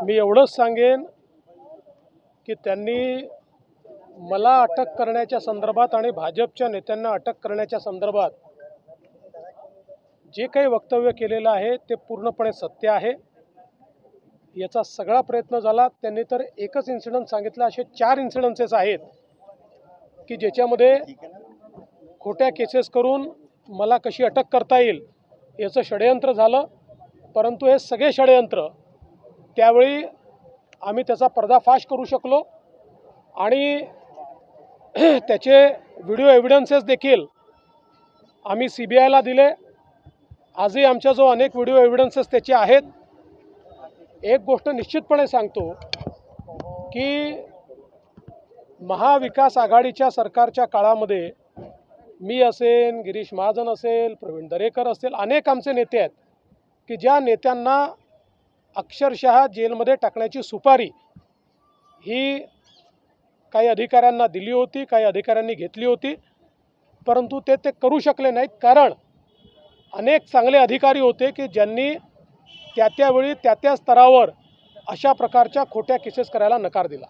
मी एवढंच सांगेन की त्यांनी मला अटक करण्याच्या संदर्भात आणि भाजपच्या नेत्यांना अटक करण्याच्या संदर्भात जे काही वक्तव्य केलेलं आहे ते पूर्णपणे सत्य आहे। याचा सगळा प्रयत्न झाला। त्यांनी तर एकच इन्सिडेंट सांगितलं, असे 4 इन्सिडेंसेस आहेत की ज्याच्यामध्ये खोट्या केसेस करून मला कशी अटक करता येईल याचं षडयंत्र झालं। परंतु हे सगळे षडयंत्र त्यावेळी आम्ही त्याचा पर्दाफाश करू शकलो आणि त्याचे व्हिडिओ एव्हिडन्सेस देखील आम्ही CBIला दिले। आजही आमच्या जो अनेक व्हिडिओ एव्हिडन्सेस त्याचे आहेत। एक गोष्ट निश्चितपणे सांगतो की महाविकास आघाडीच्या सरकारच्या काळामध्ये मी असेल, गिरीश महाजन असेल, प्रवीण दरेकर असेल, अनेक आमचे नेते आहेत की ज्या नेत्यांना अक्षरशः जेलमध्ये टाकण्याची सुपारी ही काही अधिकाऱ्यांना दिली होती, काही अधिकाऱ्यांनी घेतली होती, परंतु ते करू शकले नाहीत। कारण अनेक चांगले अधिकारी होते की ज्यांनी त्यावेळी त्या स्तरावर अशा प्रकारच्या खोट्या केसेस करायला नकार दिला।